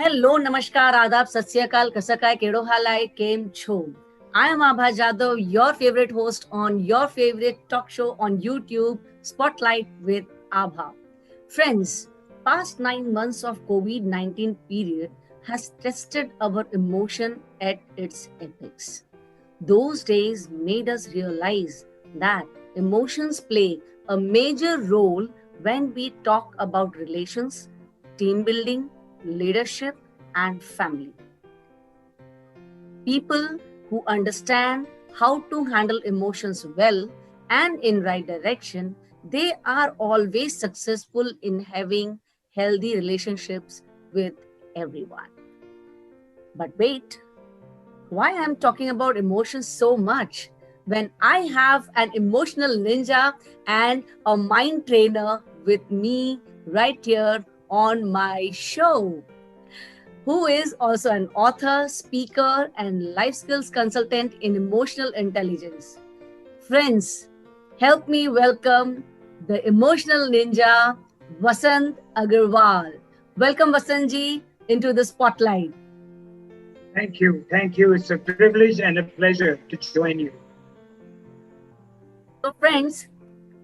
Hello, Namaskar, Adab, Sat Sri Akal, Kasa Kai, Kedo Halai, Kem Cho. I am Abha Jadhav, your favorite host on your favorite talk show on YouTube, Spotlight with Abha. Friends, past 9 months of COVID-19 period has tested our emotion at its apex. Those days made us realize that emotions play a major role when we talk about relations, team building, leadership, and family. People who understand how to handle emotions well and in right direction, they are always successful in having healthy relationships with everyone. But wait, why I'm talking about emotions so much when I have an emotional ninja and a mind trainer with me right here on my show, who is also an author, speaker, and life skills consultant in emotional intelligence. Friends, help me welcome the emotional ninja, Vasant Agarwal. Welcome, Vasantji, into the spotlight. Thank you. Thank you. It's a privilege and a pleasure to join you. So, friends,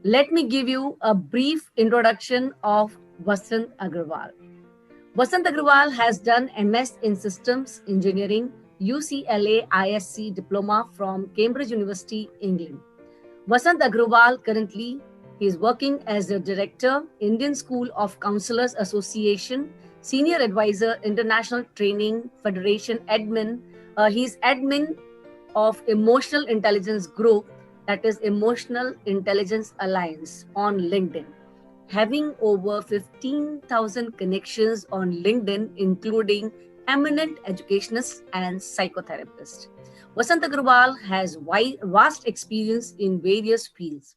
let me give you a brief introduction of Vasant Agarwal. Vasant Agarwal has done MS in Systems Engineering, UCLA.ISC diploma from Cambridge University, England. Vasant Agarwal currently is working as the director, Indian School of Counselors Association, senior advisor, International Training Federation admin. He's admin of Emotional Intelligence Group, that is Emotional Intelligence Alliance on LinkedIn, having over 15,000 connections on LinkedIn, including eminent educationists and psychotherapists. Vasant Agarwal has vast experience in various fields.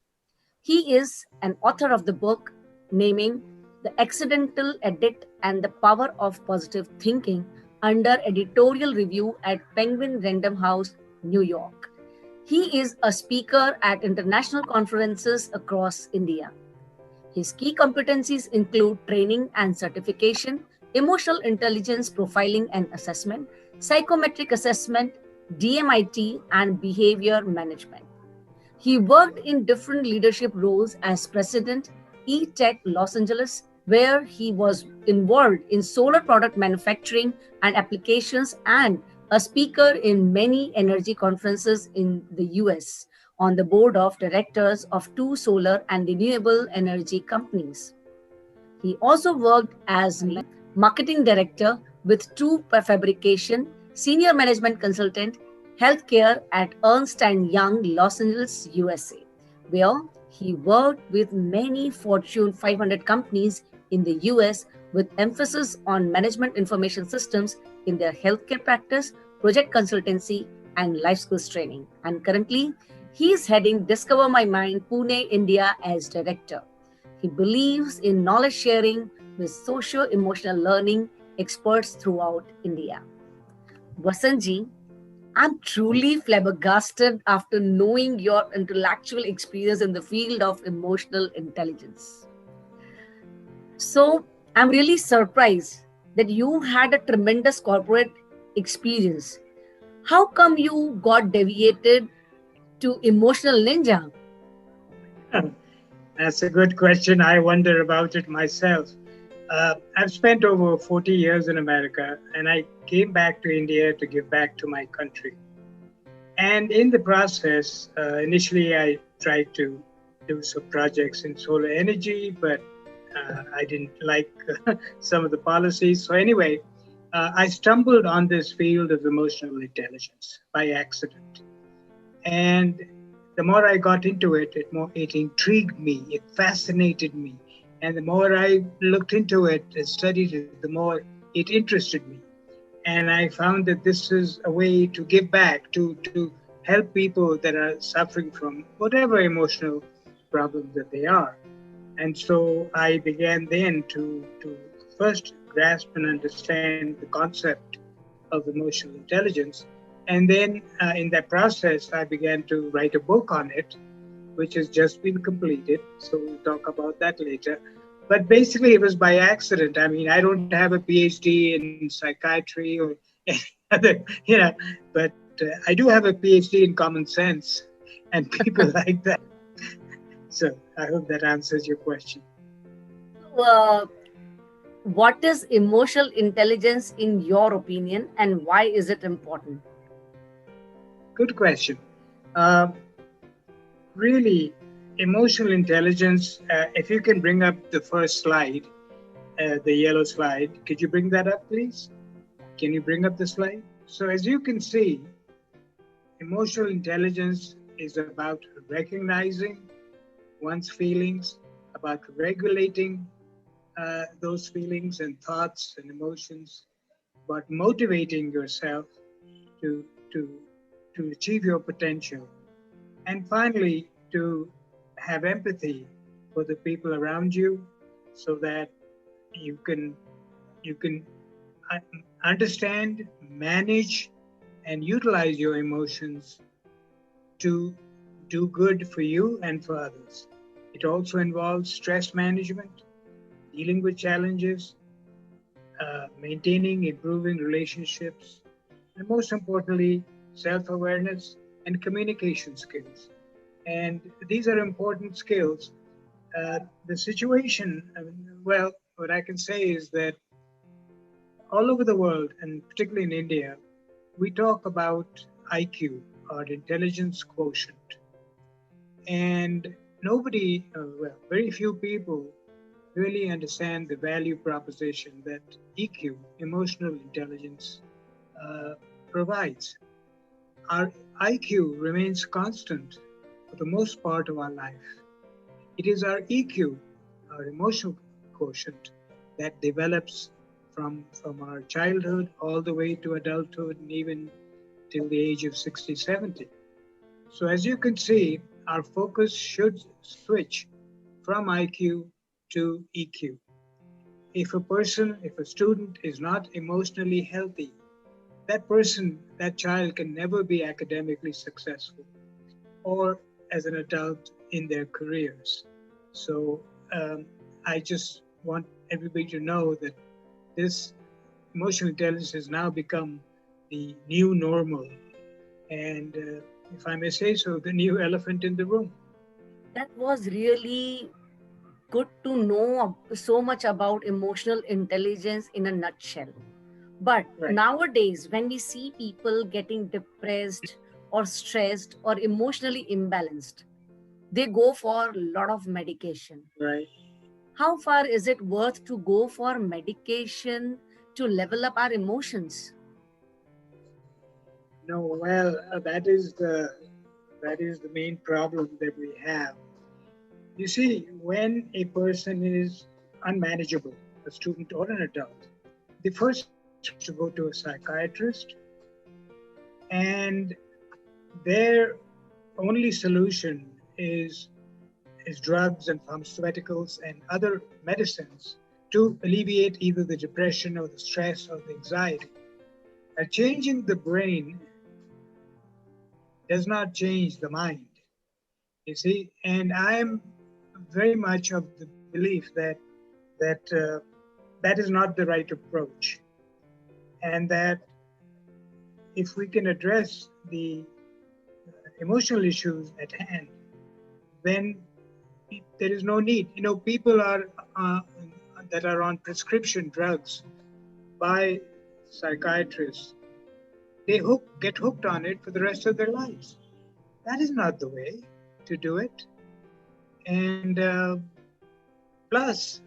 He is an author of the book naming The Accidental Addict and the Power of Positive Thinking under editorial review at Penguin Random House, New York. He is a speaker at international conferences across India. His key competencies include training and certification, emotional intelligence profiling and assessment, psychometric assessment, DMIT, and behavior management. He worked in different leadership roles as president, E-Tech Los Angeles, where he was involved in solar product manufacturing and applications, and a speaker in many energy conferences in the US, on the board of directors of 2 solar and renewable energy companies. He also worked as marketing director with True Fabrication, senior management consultant, healthcare at Ernst and Young, Los Angeles, USA, where he worked with many Fortune 500 companies in the US with emphasis on management information systems in their healthcare practice, project consultancy, and life skills training. And currently, he is heading Discover My Mind, Pune, India as director. He believes in knowledge sharing with Socio Emotional Learning experts throughout India. Vasantji, I'm truly flabbergasted after knowing your intellectual experience in the field of emotional intelligence. So, I'm really surprised that you had a tremendous corporate experience. How come you got deviated to emotional ninja? That's a good question. I wonder about it myself. I've spent over 40 years in America, and I came back to India to give back to my country. And in the process, initially I tried to do some projects in solar energy, but I didn't like some of the policies. So anyway, I stumbled on this field of emotional intelligence by accident. And the more I got into it, it intrigued me, it fascinated me. And the more I looked into it and studied it, the more it interested me. And I found that this is a way to give back, to help people that are suffering from whatever emotional problems that they are. And so I began then to first grasp and understand the concept of emotional intelligence. And then in that process, I began to write a book on it, which has just been completed. So we'll talk about that later. But basically, it was by accident. I mean, I don't have a PhD in psychiatry or any other, but I do have a PhD in common sense and people like that. So I hope that answers your question. Uh, what is emotional intelligence in your opinion, and why is it important? Good question. Uh, Really, emotional intelligence, if you can bring up the first slide, the yellow slide, could you bring that up, please? Can you bring up the slide? So, as you can see, emotional intelligence is about recognizing one's feelings, about regulating those feelings and thoughts and emotions, about motivating yourself to, to, to achieve your potential. And finally, to have empathy for the people around you so that you can you can understand, manage, and utilize your emotions to do good for you and for others. It also involves stress management, dealing with challenges, maintaining, improving relationships, and most importantly, self awareness and communication skills. And these are important skills. The situation, well, what I can say is that all over the world, and particularly in India, we talk about IQ, or intelligence quotient. And nobody, well, very few people really understand the value proposition that EQ, emotional intelligence, uh, provides. Our IQ remains constant for the most part of our life. It is our EQ, our emotional quotient, that develops from our childhood all the way to adulthood and even till the age of 60, 70. So, as you can see, our focus should switch from IQ to EQ. If a student is not emotionally healthy, that person, that child can never be academically successful or as an adult in their careers. So I just want everybody to know that this emotional intelligence has now become the new normal. And if I may say so, the new elephant in the room. That was really good to know so much about emotional intelligence in a nutshell. But Right, nowadays, when we see people getting depressed or stressed or emotionally imbalanced, they go for a lot of medication. right. How far is it worth to go for medication to level up our emotions? No, well, that is the main problem that we have. You see, when a person is unmanageable, a student or an adult, the first step is to go to a psychiatrist, and their only solution is drugs and pharmaceuticals and other medicines to alleviate either the depression or the stress or the anxiety. Changing the brain does not change the mind, you see. And I am very much of the belief that that is not the right approach, and that if we can address the emotional issues at hand, then there is no need. People uh, that are on prescription drugs by psychiatrists, they get hooked on it for the rest of their lives. That is not the way to do it. And plus,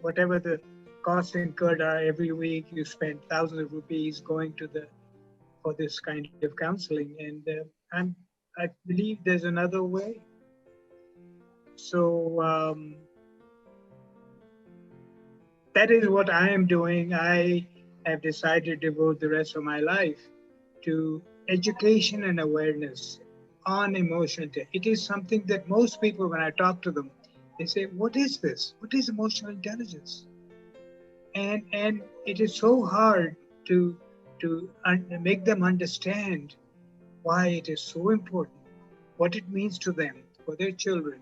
whatever the costs incurred are every week, you spend thousands of rupees going to the for this kind of counseling, and I believe there's another way. So that is what I am doing. I have decided to devote the rest of my life to education and awareness on emotional intelligence. It is something that most people, when I talk to them, they say, "What is this? What is emotional intelligence?" And it is so hard to make them understand why it is so important, what it means to them, for their children,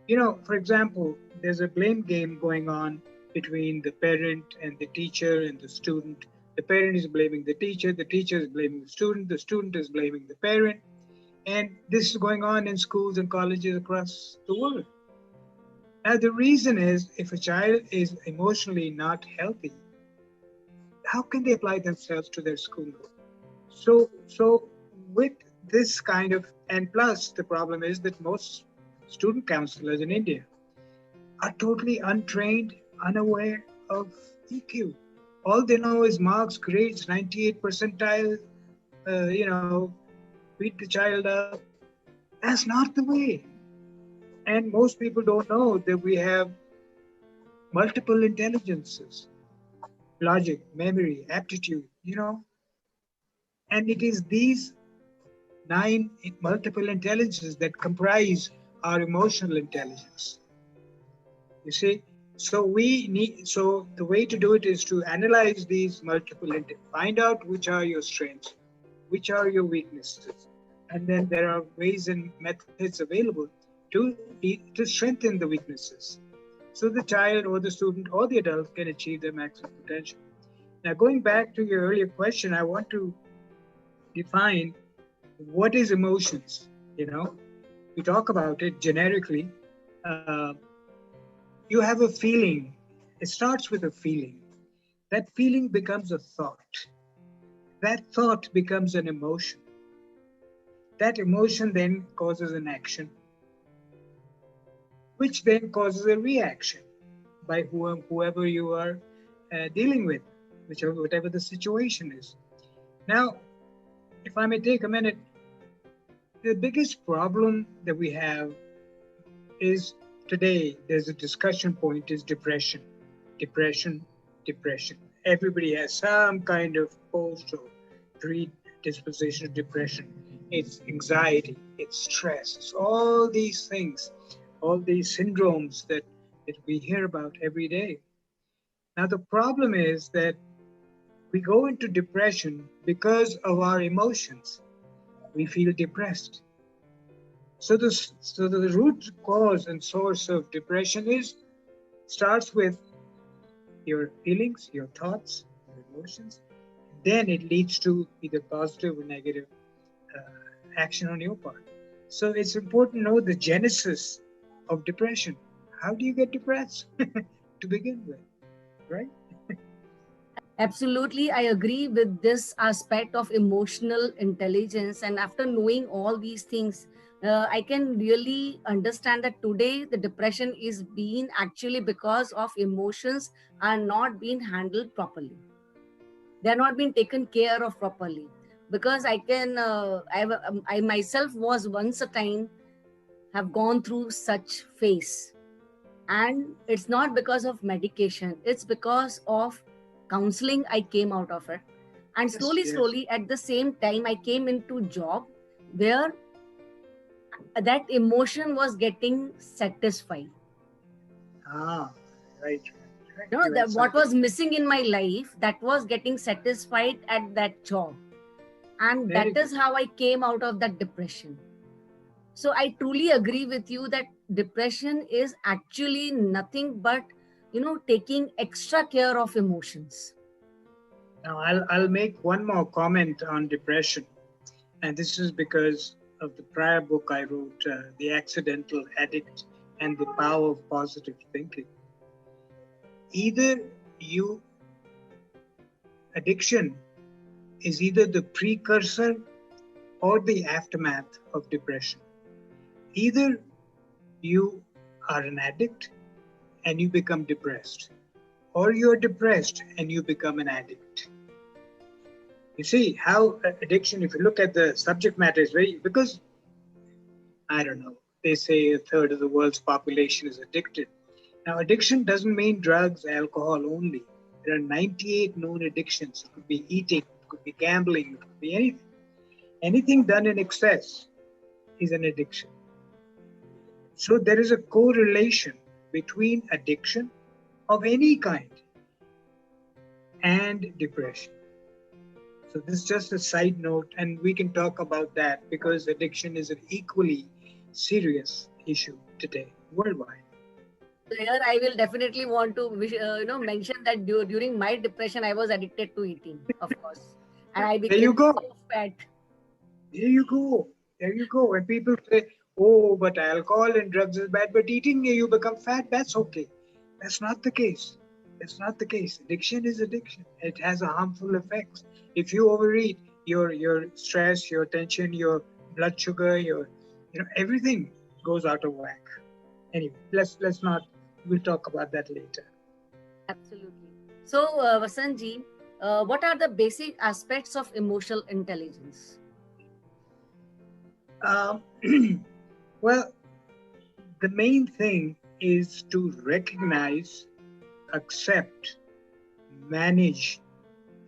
For example, there's a blame game going on between the parent and the teacher and the student. The parent is blaming the teacher is blaming the student is blaming the parent. And this is going on in schools and colleges across the world. Now, the reason is if a child is emotionally not healthy, how can they apply themselves to their schoolwork? So with this kind of, and plus the problem is that most student counselors in India are totally untrained, unaware of EQ. All they know is marks, grades, 98 percentile, beat the child up. That's not the way. And most people don't know that we have multiple intelligences, logic, memory, aptitude. And it is these nine multiple intelligences that comprise our emotional intelligence. You see, so the way to do it is to analyze these find out which are your strengths, which are your weaknesses, and then there are ways and methods available to strengthen the weaknesses, so the child or the student or the adult can achieve their maximum potential. Now, going back to your earlier question, I want to define what is emotions. We talk about it generically. You have a feeling. It starts with a feeling. That feeling becomes a thought. That thought becomes an emotion. That emotion then causes an action, which then causes a reaction by whoever you are dealing with, whatever the situation is. Now, if I may take a minute, the biggest problem that we have is today, there's a discussion point is depression. Depression, depression. Everybody has some kind of post or predisposition of depression. It's anxiety, it's stress, it's all these things, all these syndromes that we hear about every day. Now, the problem is that we go into depression because of our emotions. We feel depressed. So the root cause and source of depression starts with your feelings, your thoughts, your emotions. Then it leads to either positive or negative action on your part. So it's important to know the genesis of depression. How do you get depressed to begin with, right? Absolutely, I agree with this aspect of emotional intelligence. And after knowing all these things, I can really understand that today the depression is being actually because of emotions are not being handled properly. They are not being taken care of properly. Because I myself was once a time have gone through such phase, and it's not because of medication, it's because of counseling I came out of it. And Yes, yes. slowly at the same time I came into job where that emotion was getting satisfied. Ah, right, right. You know, You read that what something. was missing in my life, that was getting satisfied at that job, and Very that good. is how I came out of that depression. So I truly agree with you that depression is actually nothing but, taking extra care of emotions. Now, I'll make one more comment on depression, and this is because of the prior book I wrote, The Accidental Addict and the Power of Positive Thinking. Either you addiction is either the precursor or the aftermath of depression. Either you are an addict and you become depressed, or you're depressed and you become an addict. You see how addiction, if you look at the subject matter, is very, because I don't know, they say a third of the world's population is addicted. Now, addiction doesn't mean drugs, alcohol only. There are 98 known addictions. It could be eating, it could be gambling, it could be anything. Anything done in excess is an addiction. So there is a correlation between addiction of any kind and depression. So this is just a side note, and we can talk about that because addiction is an equally serious issue today. worldwide. So here I will definitely want to mention that during my depression I was addicted to eating, of course, and I There you became go. so fat. There you go. There you go. When people say, oh, but alcohol and drugs is bad, but eating you become fat, that's okay. That's not the case. That's not the case. Addiction is addiction. It has a harmful effects. If you overeat, your stress, your tension, your blood sugar, your everything goes out of whack. Anyway, let's not. We'll talk about that later. Absolutely. So, Vasantji, what are the basic aspects of emotional intelligence? Um, well, the main thing is to recognize, accept, manage,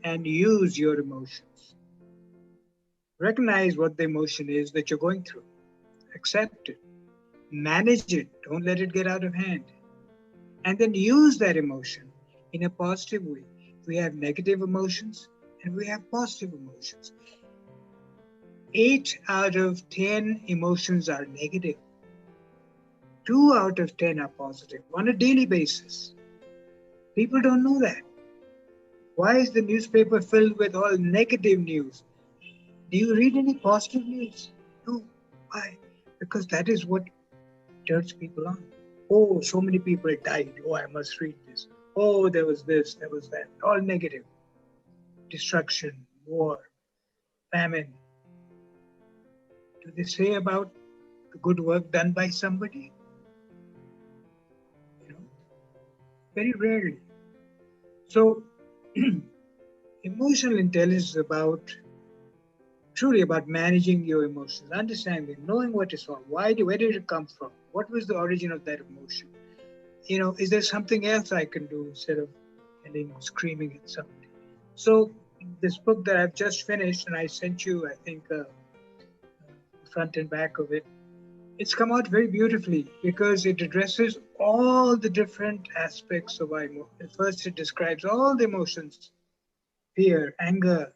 and use your emotions. Recognize what the emotion is that you're going through. Accept it. Manage it. Don't let it get out of hand. And then use that emotion in a positive way. We have negative emotions and we have positive emotions. 8 out of 10 emotions are negative. 2 out of 10 are positive on a daily basis. People don't know that. Why is the newspaper filled with all negative news? Do you read any positive news? No. Why? Because that is what turns people on. Oh, so many people died. Oh, I must read this. Oh, there was this, there was that. All negative. Destruction, war, famine. Do they say about the good work done by somebody? You know, very rarely. So, emotional intelligence is truly about managing your emotions, understanding, knowing what is wrong, where did it come from, what was the origin of that emotion. Is there something else I can do instead of screaming at somebody? So this book that I've just finished, and I sent you, I think, front and back of it, it's come out very beautifully because it addresses all the different aspects of our emotion. First, it describes all the emotions: fear, anger,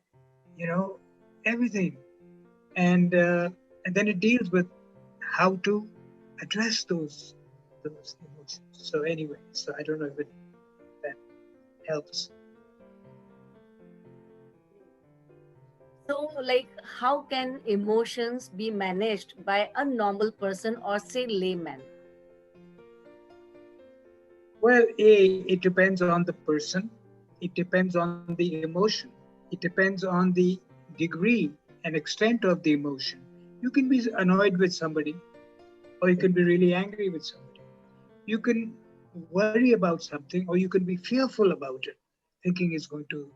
you know, everything, and then it deals with how to address those emotions. So anyway, so I don't know if that helps. So, like, how can emotions be managed by a normal person or say layman? Well, it depends on the person. It depends on the emotion. It depends on the degree and extent of the emotion. You can be annoyed with somebody, or you can be really angry with somebody. You can worry about something, or you can be fearful about it, thinking it's going to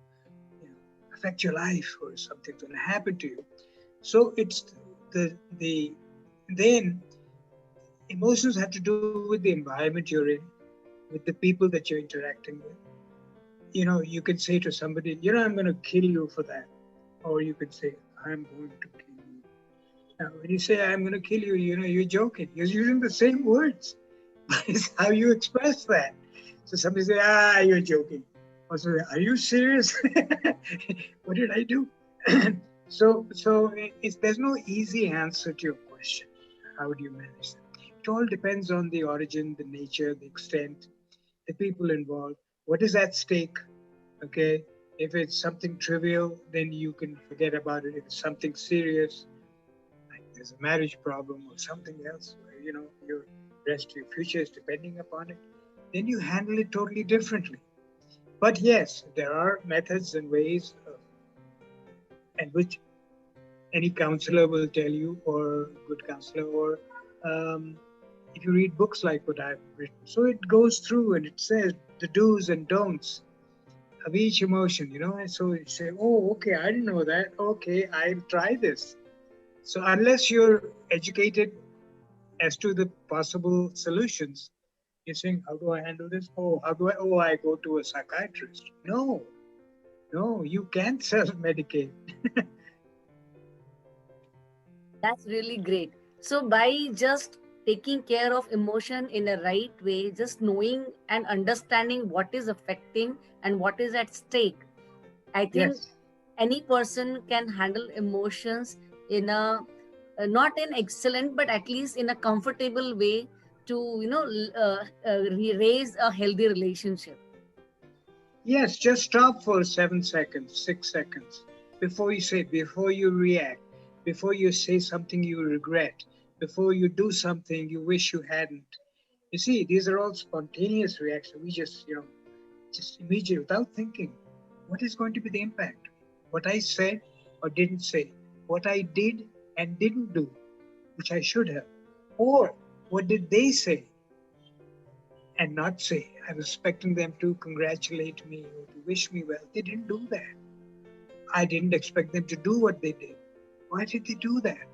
affect your life or something's going to happen to you. So it's the then emotions have to do with the environment you're in, with the people that you're interacting with. You can say to somebody, I'm going to kill you for that, or you could say, I'm going to kill you. Now, when you say I'm going to kill you, you're joking. You're using the same words, but it's how you express that. So somebody say, you're joking. Or say, are you serious? What did I do? So there's no easy answer to your question. How do you manage that? It all depends on the origin, the nature, the extent, the people involved, what is at stake. Okay, if it's something trivial, then you can forget about it. If it's something serious, like there's a marriage problem or something else where your rest of your future is depending upon it, then you handle it totally differently. But yes, there are methods and ways and which any counselor will tell you, or good counselor, or if you read books like what I've written. So it goes through and it says the do's and don'ts of each emotion, and so you say, oh, okay, I didn't know that. Okay, I'll try this. So unless you're educated as to the possible solutions, you're saying, how do I handle this? Oh, how do I? Oh, I go to a psychiatrist. No, you can't self-medicate. That's really great. So, by just taking care of emotion in a right way, just knowing and understanding what is affecting and what is at stake, I think Yes, any person can handle emotions in a not an excellent but at least in a comfortable way, to raise a healthy relationship? Yes, just stop for 7 seconds, 6 seconds before you react, before you say something you regret, before you do something you wish you hadn't. You see, these are all spontaneous reactions. We just immediately, without thinking, what is going to be the impact? What I said or didn't say, what I did and didn't do, which I should have, or what did they say and not say? I was expecting them to congratulate me or to wish me well. They didn't do that. I didn't expect them to do what they did. Why did they do that?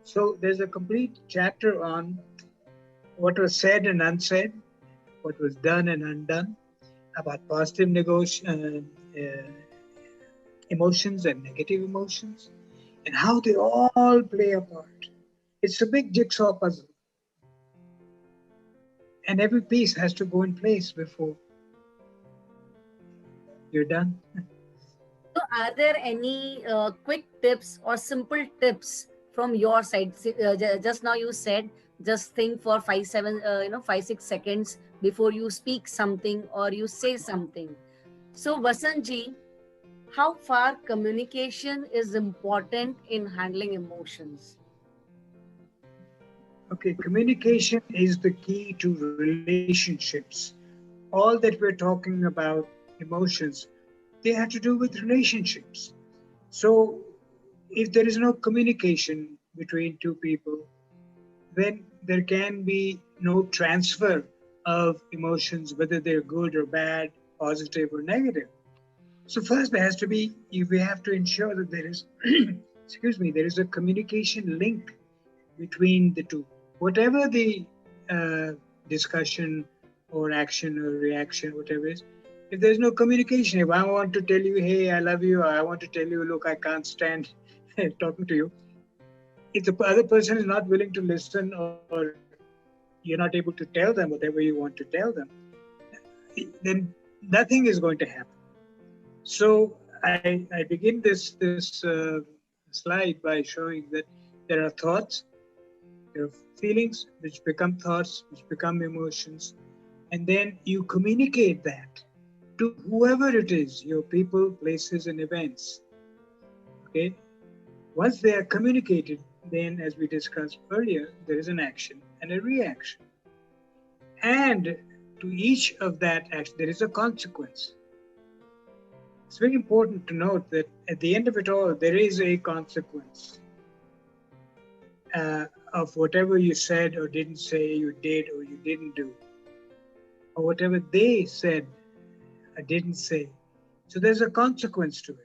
So there's a complete chapter on what was said and unsaid, what was done and undone, about positive emotions and negative emotions, and how they all play a part. It's a big jigsaw puzzle, and every piece has to go in place before you're done. So, are there any quick tips or simple tips from your side? Just now you said just think for 5 6 seconds before you speak something or you say something. So, Vasantji, how far communication is important in handling emotions? Okay, communication is the key to relationships. All that we're talking about, emotions, they have to do with relationships. So, if there is no communication between two people, then there can be no transfer of emotions, whether they're good or bad, positive or negative. So first there has to be, we have to ensure that there is, excuse me, there is a communication link between the two. Whatever the uh, discussion or action or reaction, whatever it is, if there's no communication, if I want to tell you, hey, I love you, or I want to tell you, look, I can't stand talking to you, if the other person is not willing to listen or you're not able to tell them whatever you want to tell them, then nothing is going to happen. So I begin this slide by showing that there are thoughts, there are feelings which become thoughts, which become emotions, and then you communicate that to whoever it is, your people, places, and events. Okay. Once they are communicated, then, as we discussed earlier, there is an action and a reaction. And to each of that action, there is a consequence. It's very important to note that at the end of it all, there is a consequence of whatever you said or didn't say, you did or you didn't do, or whatever they said or didn't say. So there's a consequence to it.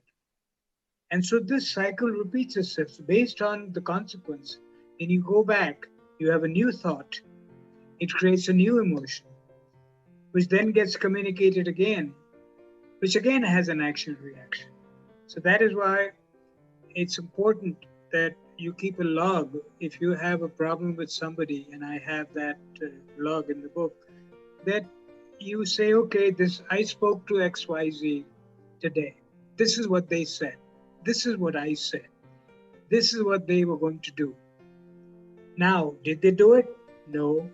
And so this cycle repeats itself. So based on the consequence, then you go back, you have a new thought, it creates a new emotion, which then gets communicated again, which again has an action reaction. So that is why it's important that you keep a log. If you have a problem with somebody, and I have that log in the book, that you say, okay, this I spoke to XYZ today. This is what they said. This is what I said. This is what they were going to do. Now, did they do it? No.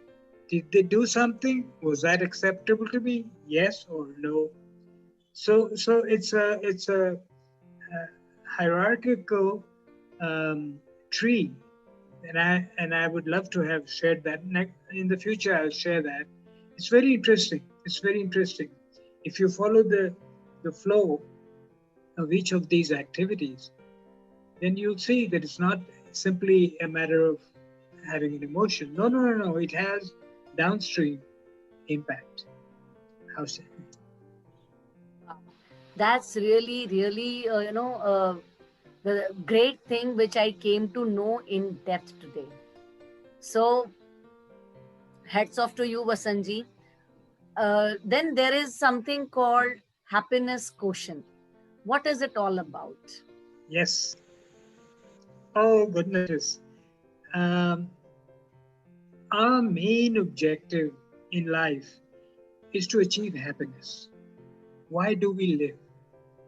Did they do something? Was that acceptable to me? Yes or no? So it's a hierarchical tree, and I would love to have shared that. In the future, I'll share that. It's very interesting. It's very interesting. If you follow the flow of each of these activities, then you'll see that it's not simply a matter of having an emotion. No, no, no, no. It has downstream impact. How's that? That's really, really, the great thing which I came to know in depth today. So, hats off to you, Vasanji. Then there is something called happiness quotient. What is it all about? Yes. Oh, goodness. Um, our main objective in life is to achieve happiness. Why do we live?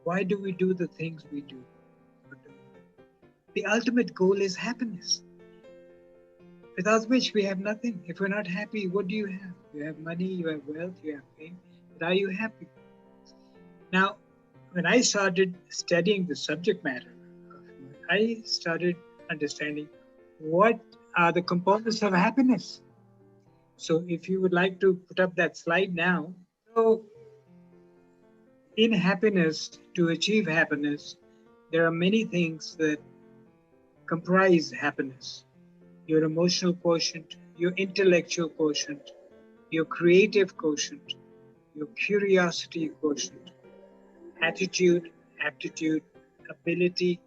Why do we do the things we do? The ultimate goal is happiness. without which we have nothing. If we're not happy, what do you have? You have money, you have wealth, you have fame, but are you happy? Now, when I started studying the subject matter, I started understanding what are the components of happiness. So, if you would like to put up that slide now. So, in happiness, to achieve happiness, there are many things that comprise happiness: your emotional quotient, your intellectual quotient, your creative quotient, your curiosity quotient, attitude, aptitude, ability,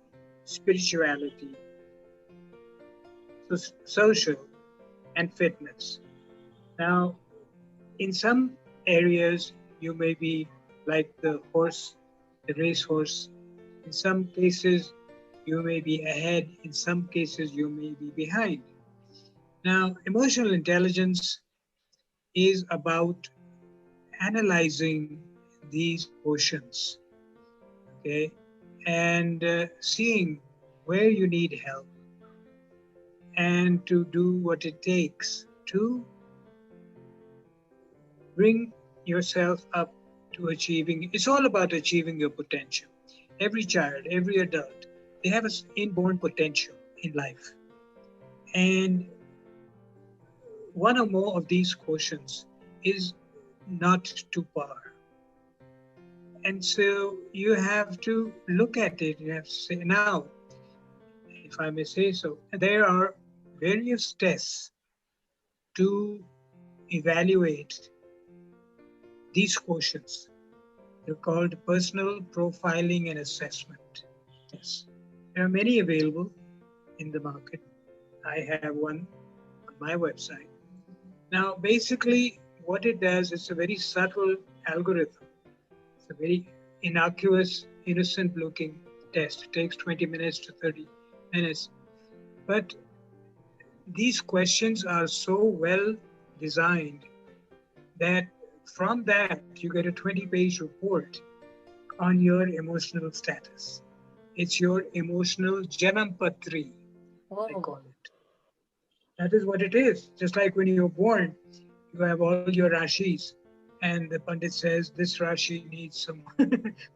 spirituality, social, and fitness. Now, in some areas, you may be like the horse, the racehorse. In some cases, you may be ahead. In some cases, you may be behind. Now, emotional intelligence is about analyzing these quotients, okay, and seeing where you need help and to do what it takes to bring yourself up to achieving. It's all about achieving your potential. Every child, every adult, they have an inborn potential in life. And one or more of these quotients is not to par. And so you have to look at it. You have to say, now, if I may say so, there are various tests to evaluate these quotients. They're called personal profiling and assessment tests. There are many available in the market. I have one on my website. Now, basically, what it does is a very subtle algorithm. It's a very innocuous, innocent looking test. It takes 20 minutes to 30 minutes. But these questions are so well designed that from that you get a 20-page report on your emotional status. It's your emotional Janam Patri, I call it. That is what it is. Just like when you're born, you have all your rashis, and the Pandit says this rashi needs some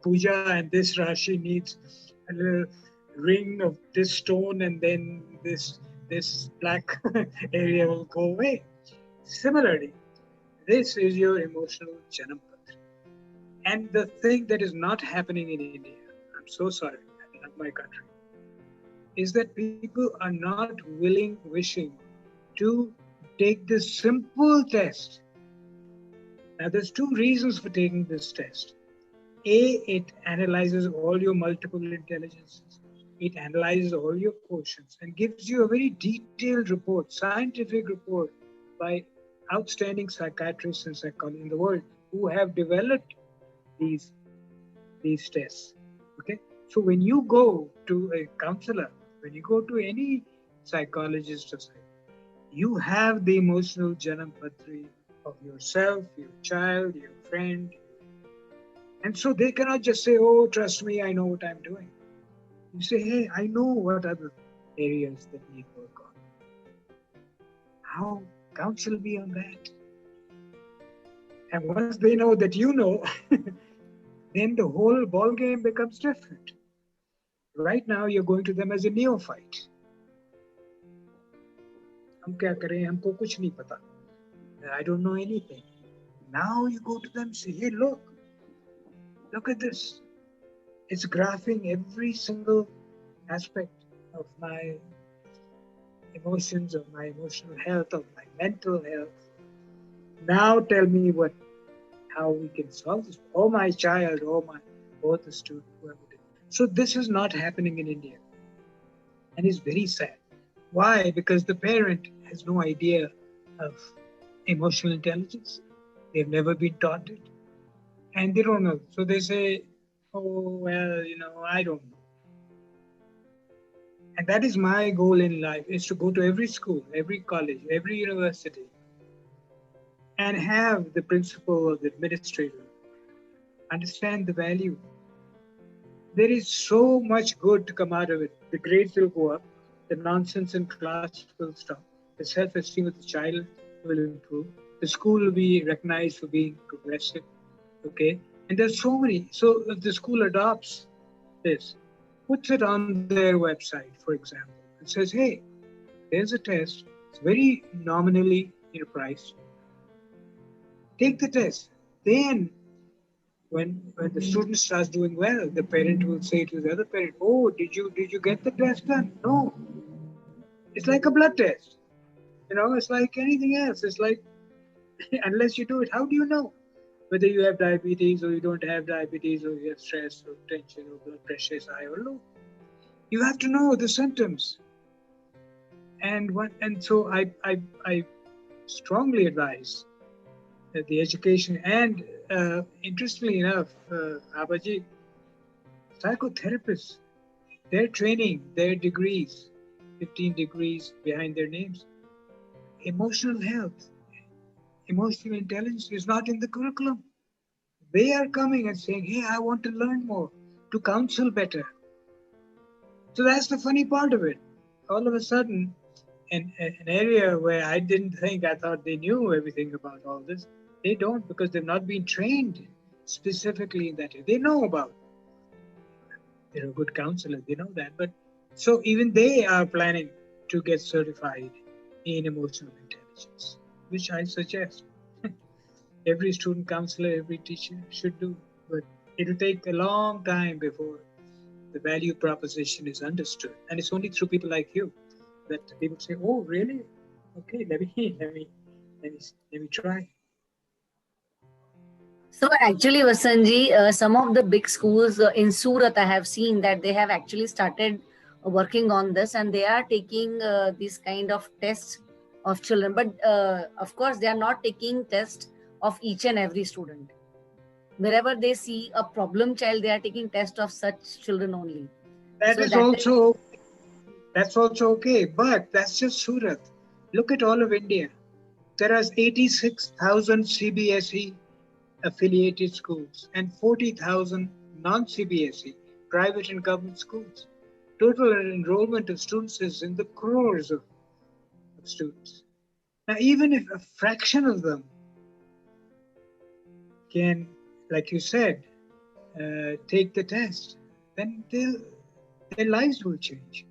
puja, and this rashi needs a little ring of this stone, and then this black area will go away. Similarly, this is your emotional Janam Patri. And the thing that is not happening in India, I'm so sorry, I love my country, is that people are not willing, wishing to take this simple test. Now, there's two reasons for taking this test. A, it analyzes all your multiple intelligences. It analyzes all your quotients and gives you a very detailed report, scientific report by outstanding psychiatrists and psychologists in the world who have developed these tests. Okay, so when you go to a counselor, when you go to any psychologist or psychologist, you have the emotional Janam Patri of yourself, your child, your friend. And so they cannot just say, oh, trust me, I know what I'm doing. You say, hey, I know what other areas that need work on. How counsel me on that? And once they know that you know, then the whole ball game becomes different. Right now, you're going to them as a neophyte. हम क्या करें? हमको कुछ नहीं पता. I don't know anything. Now you go to them and say, hey, look at this. It's graphing every single aspect of my emotions, of my emotional health, of my mental health. Now tell me how we can solve this. Oh, my child, oh, the student, whoever it is. So this is not happening in India. And it's very sad. Why? Because the parent has no idea of emotional intelligence. They've never been taught it. And they don't know. So they say, oh, well, I don't know. And that is my goal in life, is to go to every school, every college, every university, and have the principal or the administrator understand the value. There is so much good to come out of it. The grades will go up, the nonsense in class will stop, The self-esteem of the child will improve. The school will be recognized for being progressive. Okay, and there's so many. So if the school adopts this, puts it on their website, for example, and says, "Hey, there's a test. It's very nominally priced. Take the test." Then, when the student starts doing well, the parent will say to the other parent, "Oh, did you get the test done?" No, it's like a blood test. It's like anything else. It's like unless you do it, how do you know whether you have diabetes or you don't have diabetes, or you have stress or tension or blood pressure is high or low? You have to know the symptoms. And so I strongly advise that the education and interestingly enough, Abaji, psychotherapists, their training, their degrees, 15 degrees behind their names, emotional health, emotional intelligence is not in the curriculum. They are coming and saying, "Hey, I want to learn more, to counsel better." So that's the funny part of it. All of a sudden, an area where I didn't think, I thought they knew everything about all this, they don't, because they've not been trained specifically in that area. They know about, they're a good counselor, they know that. But so even they are planning to get certified in emotional intelligence, which I suggest every student counselor, every teacher should do. But it'll take a long time before the value proposition is understood. And it's only through people like you that people say, "Oh, really? Okay, let me try." So actually, Vasanji, some of the big schools in Surat, I have seen that they have actually started working on this, and they are taking these kind of tests of children. But of course, they are not taking tests of each and every student. Wherever they see a problem child, they are taking test of such children only. That So is that is also that's also okay, but that's just Surat. Look at all of India. There are 86,000 CBSE affiliated schools and 40,000 non-CBSE private and government schools. Total enrollment of students is in the crores of students. Now, even if a fraction of them can, like you said, take the test, then their lives will change.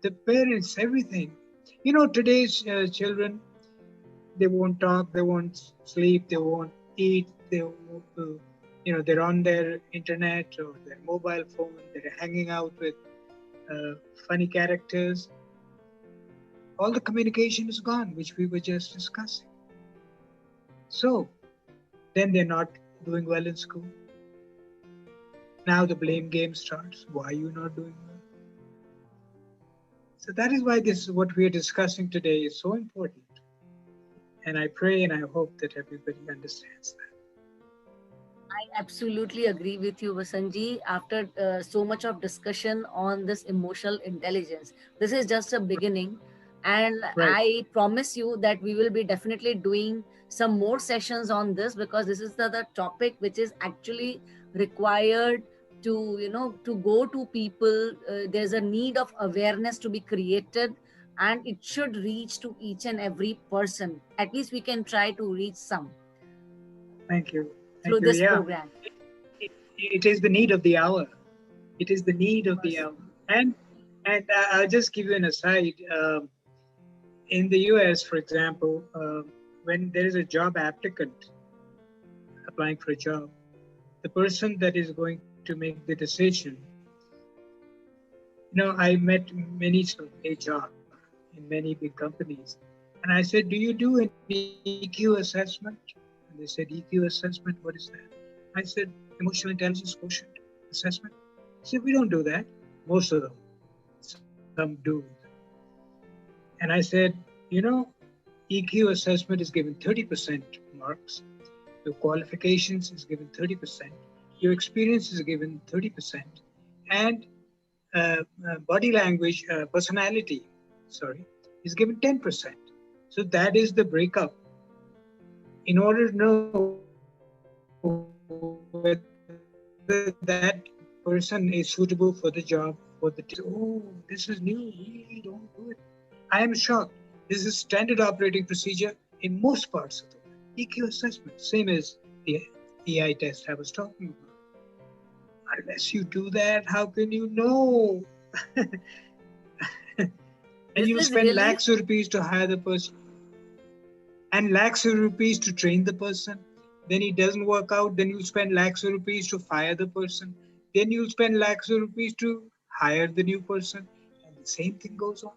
The parents, everything. Today's children, they won't talk, they won't sleep, they won't eat, they're on their internet or their mobile phone, they're hanging out with uh, funny characters. All the communication is gone, which we were just discussing. So then they're not doing well in school. Now the blame game starts. Why are you not doing well? So that is why this is what we are discussing today is so important. And I pray and I hope that everybody understands that. I absolutely agree with you, Vasanji. After so much of discussion on this emotional intelligence, this is just a beginning. And Right. I promise you that we will be definitely doing some more sessions on this, because this is the topic which is actually required to, to go to people. There's a need of awareness to be created, and it should reach to each and every person. At least we can try to reach some Thank you. through Thank you. this Yeah. program. It is the need of the hour. It is the need of the Yes. hour. And I'll just give you an aside. In the US, for example, when there is a job applicant applying for a job, the person that is going to make the decision, I met many of HR in many big companies, and I said, "Do you do an EQ assessment?" And they said, "EQ assessment, what is that?" I said, "Emotional intelligence quotient assessment." I said, "We don't do that." Most of them, some do. And I said, EQ assessment is given 30% marks. Your qualifications is given 30%. Your experience is given 30%. And body language, personality, sorry, is given 10%. So that is the breakup. In order to know whether that person is suitable for the job, for the oh, this is new. We don't do it. I am shocked. There are so many This is standard operating procedure in most parts of the world. EQ assessment, same as the AI test I was talking about. Unless you do that, how can you know? And This you'll is spend really lakhs of rupees to hire the person and lakhs of rupees to train the person. Then it doesn't work out. Then you'll spend lakhs of rupees to fire the person. Then you'll spend lakhs of rupees to hire the new person. And the same thing goes on.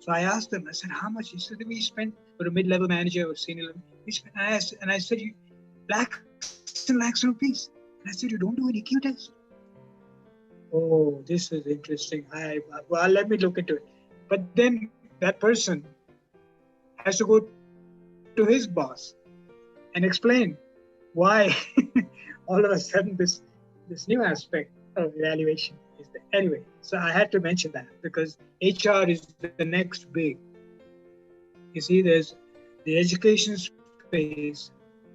So I asked them, I said, how much? He said, we spent for a mid-level manager or senior level. We spent, I said, lakhs and lakhs of rupees. And I said, you don't do an EQ test? Oh, this is interesting. Well, let me look into it. But then that person has to go to his boss and explain why all of a sudden this new aspect of evaluation is there. Anyway, so I had to mention that because HR is the next big. You see, there's the education space,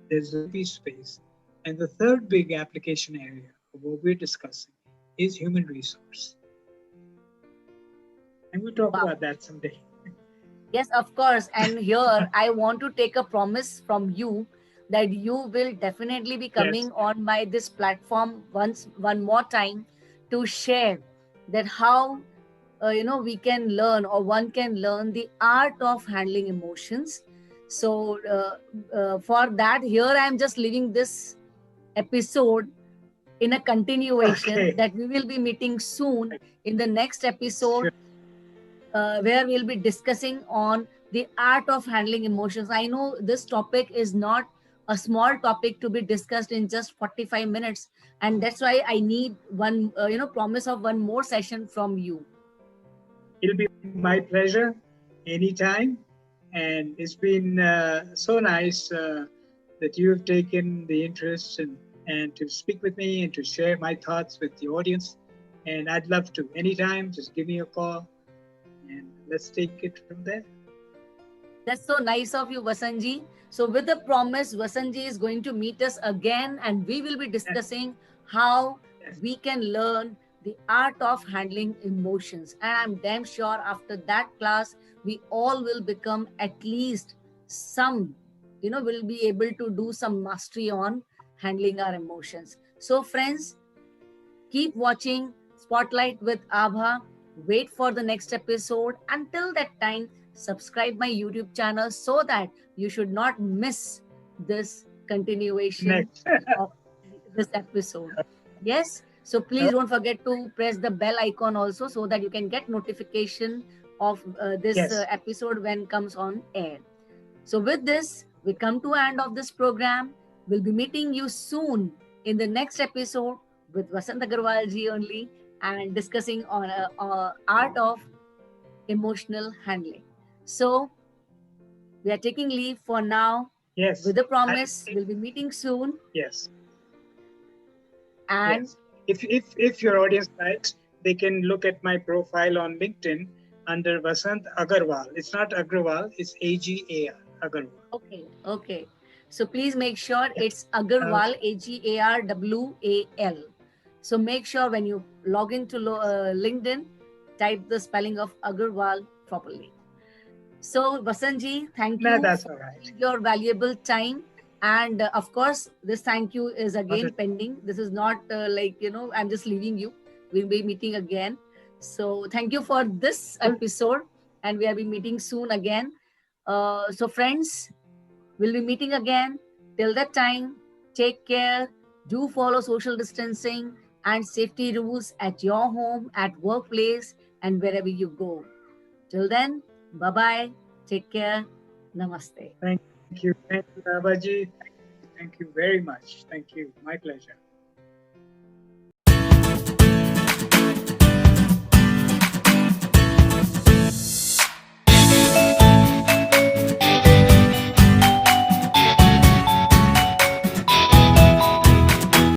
there's the philanthropy space, and the third big application area of what we're discussing is human resource. And we'll talk about wow. that someday. Yes, of course. And here I want to take a promise from you that you will definitely be Yes, coming on my this platform one more time to share that how we can learn or one can learn the art of handling emotions. So for that, here I am just leaving this episode in a continuation okay. that we will be meeting soon in the next episode, Sure. where we'll be discussing on the art of handling emotions. I know this topic is not a small topic to be discussed in just 45 minutes, and that's why I need one promise of one more session from you. It'll be my pleasure anytime. And it's been so nice that you have taken the interest and to speak with me and to share my thoughts with the audience. And I'd love to. Anytime, just give me a call and let's take it from there. That's so nice of you, Vasanji. So, with the promise, Vasanji is going to meet us again, and we will be Yes, discussing how yes, we can learn the art of handling emotions. And I'm damn sure after that class, we all will become at least some, will be able to do some mastery on handling our emotions. So, friends, keep watching Spotlight with Abha. Wait for the next episode. Until that time, subscribe my YouTube channel so that you should not miss this continuation next. of this episode. Yes. So please don't forget to press the bell icon also so that you can get notification of this Yes. episode when comes on air. So with this, we come to end of this program. We'll be meeting you soon in the next episode with Vasant Agarwal ji only and discussing on art of emotional handling. So we are taking leave for now Yes. with the I, promise we'll be meeting soon. yes. And Yes. If your audience likes, they can look at my profile on LinkedIn under Vasant Agarwal. It's not Agrawal, it's Agarwal. okay, okay. So please make sure Yeah. it's Agarwal, Okay. Agarwal. So make sure when you log into LinkedIn, type the spelling of Agarwal properly. So, Vasanji, thank No, you that's for all right. your valuable time. And of course, this thank you is Not again at, pending. This is not I'm just leaving you. We'll be meeting again. So, thank you for this episode. And we will be meeting soon again. So, friends, we'll be meeting again. Till that time, take care. Do follow social distancing and safety rules at your home, at workplace, and wherever you go. Till then, bye bye. Take care. Namaste. thank you. Thank you, Abaji. Thank you very much. Thank you. My pleasure.